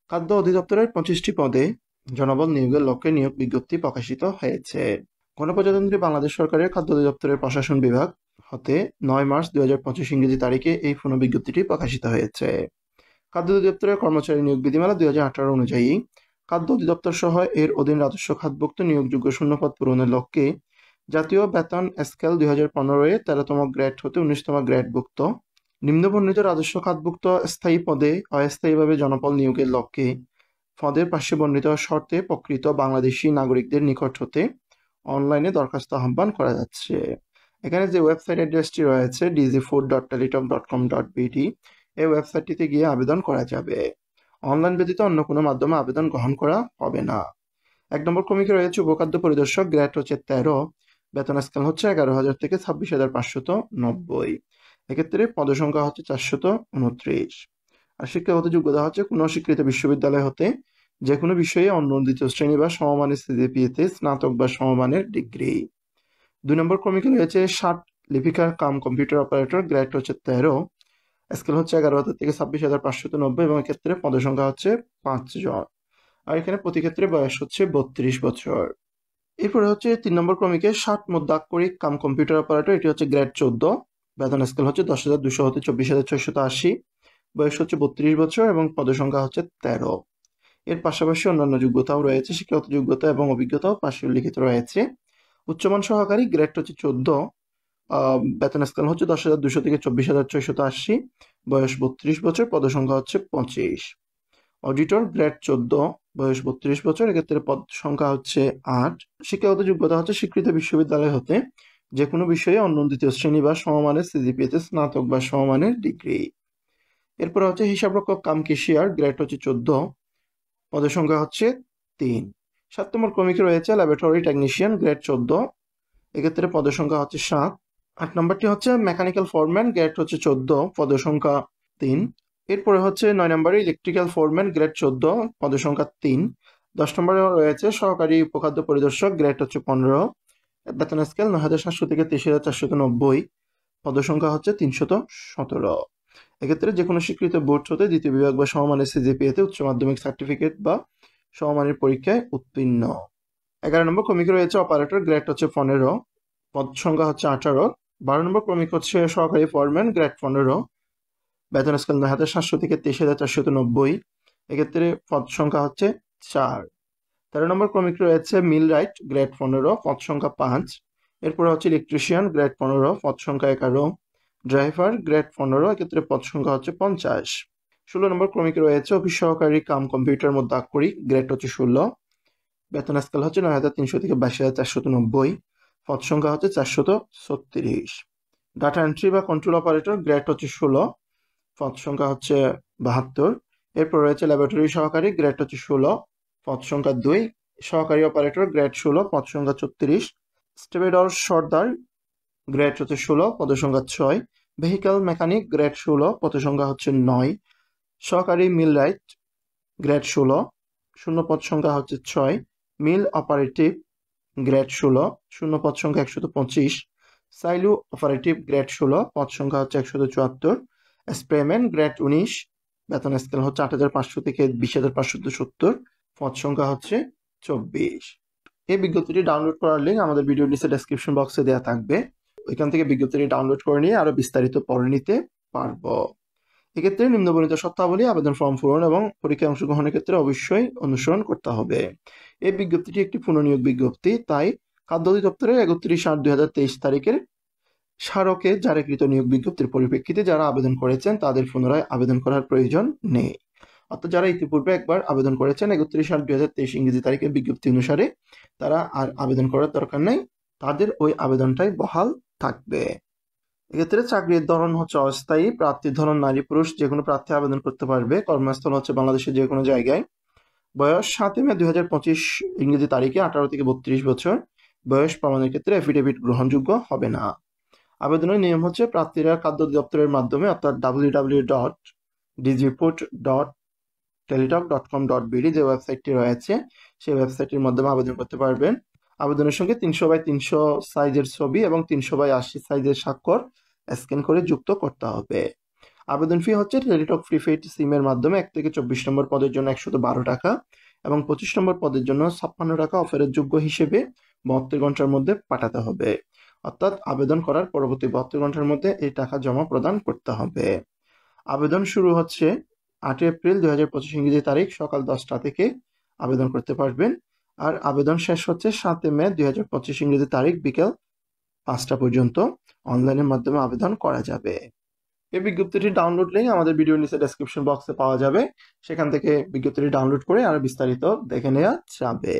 খাদ্য অধিদপ্তরের 25টি পদে জনবল নিয়োগের লক্ষ্যে নিয়োগ বিজ্ঞপ্তি প্রকাশিত হয়েছে। গণপ্রজাতন্ত্রী বাংলাদেশ সরকারের খাদ্য অধিদপ্তরের প্রশাসন বিভাগ হতে 9 মার্চ 2025 ইংরেজি তারিখে এই পুনঃ বিজ্ঞপ্তিটি প্রকাশিত হয়েছে। খাদ্য অধিদপ্তরের কর্মচারী নিয়োগ বিধিমালা 2018 অনুযায়ী খাদ্য অধিদপ্তর সহ এর অধীন রাজস্ব খাতভুক্ত নিয়োগযোগ্য শূন্যপদ পূরণের লক্ষ্যে জাতীয় বেতন স্কেল 2015-এ 13তম গ্রেড হতে 19তম গ্রেডভুক্ত নিম্নবর্ণিত রাজস্ব খাতভুক্ত স্থায়ী পদে অস্থায়ীভাবে জনবল নিয়োগের লক্ষ্যে পদের পাশে বর্ণিত শর্তে প্রকৃত বাংলাদেশি নাগরিকদের নিকট হতে অনলাইনে দরখাস্ত আহ্বান করা যাচ্ছে। এখানে যে ওয়েবসাইট অ্যাড্রেসটি রয়েছে dgfood.teletalk.com.bd, এই ওয়েবসাইটটিতে গিয়ে আবেদন করা যাবে। অনলাইন ব্যতীত অন্য কোনো মাধ্যমে আবেদন গ্রহণ করা হবে না। 1 নম্বর ক্রমিকে রয়েছে উপখাদ্য পরিদর্শক, গ্রেড হচ্ছে 13, বেতন স্কেল হচ্ছে 11,000 থেকে 26,590। এক্ষেত্রে পদসংখ্যা হচ্ছে 429। আর শিক্ষাগত যোগ্যতা হচ্ছে কোনো স্বীকৃত বিশ্ববিদ্যালয় হতে যে কোনো বিষয়ে অন্য দ্বিতীয় শ্রেণী বা সমমানের সিজিপিএতে স্নাতক বা সমমানের ডিগ্রি। 2 নম্বর ক্রমিকে রয়েছে 60 Lipika cum computer operator, grade হচ্ছে 13, স্কেল হচ্ছে 11,000 থেকে 26,590 এবং এক্ষেত্রে পদসংখ্যা হচ্ছে 5 জন। আর এখানে প্রতি ক্ষেত্রে বয়স হচ্ছে 32 বছর। এরপরে হচ্ছে 3 নম্বর ক্রমিকে 60 মধ্যাক্ষরিক কাম কম্পিউটার অপারেটর, এটি হচ্ছে গ্রেড 14, বেতন স্কেল হচ্ছে 10,200 হতে 24,680, বয়স হচ্ছে 32 বছর এবং পদসংখ্যা হচ্ছে 13। এর পাশাপাশি অন্যান্য যোগ্যতাও রয়েছে, শিক্ষাগত যোগ্যতা এবং অভিজ্ঞতাও পাশে উল্লিখিত রয়েছে। উচ্চমান সহকারী, গ্রেড হচ্ছে 14, বেতন স্কেল হচ্ছে 10,200 থেকে 24,680, বয়স 32 বছর, পদসংখ্যা হচ্ছে 25। অডিটর, গ্রেড 14, বয়স 32 বছর, এক্ষেত্রে পদ সংখ্যা হচ্ছে 8। শিক্ষাগত যোগ্যতা হচ্ছে স্বীকৃত বিশ্ববিদ্যালয় হতে যে কোনো বিষয়ে অন্য দ্বিতীয় শ্রেণী বা সমমানের সিজিপিএতে স্নাতক বা সমমানের ডিগ্রি। এরপর হচ্ছে হিসাবরক্ষক কাম কেশিয়ার, গ্রেড হচ্ছে 14, পদের সংখ্যা হচ্ছে 3। 7 নম্বর ক্রমিকে রয়েছে ল্যাবরেটরি টেকনিশিয়ান, গ্রেড 14, এক্ষেত্রে পদের সংখ্যা হচ্ছে 7। 8 নম্বরটি হচ্ছে মেকানিক্যাল ফোরম্যান, গ্রেড হচ্ছে 14, পদের সংখ্যা 3। এরপরে হচ্ছে 9 নম্বরে ইলেকট্রিক্যাল ফোরম্যান, গ্রেড 14, পদের সংখ্যা 3। 10 নম্বরে রয়েছে সহকারী উপখাদ্য পরিদর্শক, গ্রেড হচ্ছে 15, বেতন স্কেল 9,700 থেকে 23,490, পদের সংখ্যা হচ্ছে 317। এক্ষেত্রে যে কোনো স্বীকৃত বোর্ড হতে দ্বিতীয় বিভাগ বা সমমানের সিজিপিএতে উচ্চ মাধ্যমিক সার্টিফিকেট বা সমমানের পরীক্ষায় উত্তীর্ণ। 11 নম্বর ক্রমিকে রয়েছে অপারেটর, গ্রেড হচ্ছে 15, পদ সংখ্যা হচ্ছে 18। 12 নম্বর ক্রমিক হচ্ছে সহকারী ফোরম্যান, গ্রেড 15, বেতন স্কেল 9,700 থেকে 23,490, এক্ষেত্রে পদ সংখ্যা হচ্ছে 4। 13 নম্বর ক্রমিক রয়েছে মিল রাইট, গ্রেড 15, পদ সংখ্যা 5। এরপরে হচ্ছে ইলেকট্রিশিয়ান, গ্রেড 15, পদ সংখ্যা 11। ড্রাইভার, গ্রেড 15, এক্ষেত্রে পদ সংখ্যা হচ্ছে 50। 16 নম্বর ক্রমিকে রয়েছে অফিস সহকারী কাম কম্পিউটার মধ্যাক্ষরিক, গ্রেড হচ্ছে 16, বেতন স্কেল হচ্ছে 9,300 থেকে 22,490, পদ সংখ্যা হচ্ছে 436। ডাটা এন্ট্রি বা কন্ট্রোল অপারেটর, গ্রেড হচ্ছে 16, পদ সংখ্যা হচ্ছে 72। এরপর রয়েছে ল্যাবরেটরি সহকারী, গ্রেড হচ্ছে 16, পদ সংখ্যা 2। সহকারী অপারেটর, গ্রেড 16, পদ সংখ্যা 34। স্টেবেডর সর্দার, গ্রেড হচ্ছে 16, পদ সংখ্যা 6। ভেহিক্যাল মেকানিক, গ্রেড 16, পদ সংখ্যা হচ্ছে 9। সহকারী মিল রাইট, গ্রেড 16, শূন্য পদ সংখ্যা হচ্ছে 6। মিল অপারেটিভ, গ্রেড 16, শূন্য পদ সংখ্যা 125। সাইলু অপারেটিভ, গ্রেড 16, পদ সংখ্যা হচ্ছে 174। স্প্রেম্যান, গ্রেড 19, বেতন স্কেল হচ্ছে 8,500 থেকে 20,570, পদ সংখ্যা হচ্ছে 24। এই বিজ্ঞপ্তিটি ডাউনলোড করার লিঙ্ক আমাদের ভিডিও নিচে ডেসক্রিপশন বক্সে দেওয়া থাকবে, ওইখান থেকে বিজ্ঞপ্তিটি ডাউনলোড করে নিয়ে আরো বিস্তারিত পড়ে নিতে পারবো। এক্ষেত্রে নিম্নবর্ণিত শর্তাবলী আবেদন ফর্ম পূরণ এবং পরীক্ষায় অংশগ্রহণের ক্ষেত্রে অবশ্যই অনুসরণ করতে হবে। এই বিজ্ঞপ্তিটি একটি পুনঃনিয়োগ বিজ্ঞপ্তি, তাই খাদ্য অধিদপ্তরের 31/8/2023 তারিখের স্মারকে জারিকৃত নিয়োগ বিজ্ঞপ্তির পরিপ্রেক্ষিতে যারা আবেদন করেছেন তাদের পুনরায় আবেদন করার প্রয়োজন নেই। অর্থাৎ যারা ইতিপূর্বে একবার আবেদন করেছেন 31/8/2023 ইংরেজি তারিখের বিজ্ঞপ্তি অনুসারে, তারা আর আবেদন করার দরকার নেই, তাদের ওই আবেদনটাই বহাল থাকবে। এক্ষেত্রে চাকরির ধরন হচ্ছে অস্থায়ী, প্রার্থীর ধরন নারী পুরুষ যে কোনো প্রার্থী আবেদন করতে পারবে, কর্মস্থল হচ্ছে বাংলাদেশের যে কোনো জায়গায়। বয়স 7 মে 2025 ইংরেজি তারিখে 18 থেকে 32 বছর। বয়স প্রমাণের ক্ষেত্রে এফিডেভিট গ্রহণযোগ্য হবে না। আবেদনের নিয়ম হচ্ছে প্রার্থীরা খাদ্য দপ্তরের মাধ্যমে অর্থাৎ www.dgfood.teletalk.com.bd যে ওয়েবসাইটটি রয়েছে সেই ওয়েবসাইটের মাধ্যমে আবেদন করতে পারবেন। আবেদনের সঙ্গে 300x300 সাইজের ছবি এবং 300x80 সাইজের স্বাক্ষর স্ক্যান করে যুক্ত করতে হবে। আবেদন ফি হচ্ছে টেলিটক প্রিপেইড সিমের মাধ্যমে 1 থেকে 24 নম্বর পদের জন্য 112 টাকা এবং 25 নম্বর পদের জন্য 56 টাকা অফারের যোগ্য হিসেবে 72 ঘন্টার মধ্যে পাঠাতে হবে। অর্থাৎ আবেদন করার পরবর্তী 72 ঘন্টার মধ্যে এই টাকা জমা প্রদান করতে হবে। আবেদন শুরু হচ্ছে 8 এপ্রিল 2025 ইংরেজি তারিখ সকাল 10টা থেকে আবেদন করতে পারবেন। আর আবেদন শেষ হচ্ছে 7 মে 2025 ইংরেজি তারিখ বিকেল 5টা পর্যন্ত অনলাইনের মাধ্যমে আবেদন করা যাবে। এই বিজ্ঞপ্তিটির ডাউনলোড লিঙ্ক আমাদের ভিডিওর নিচে ডেসক্রিপশন বক্সে পাওয়া যাবে। সেখান থেকে বিজ্ঞপ্তিটি ডাউনলোড করে আরো বিস্তারিত দেখে নেওয়া যাবে।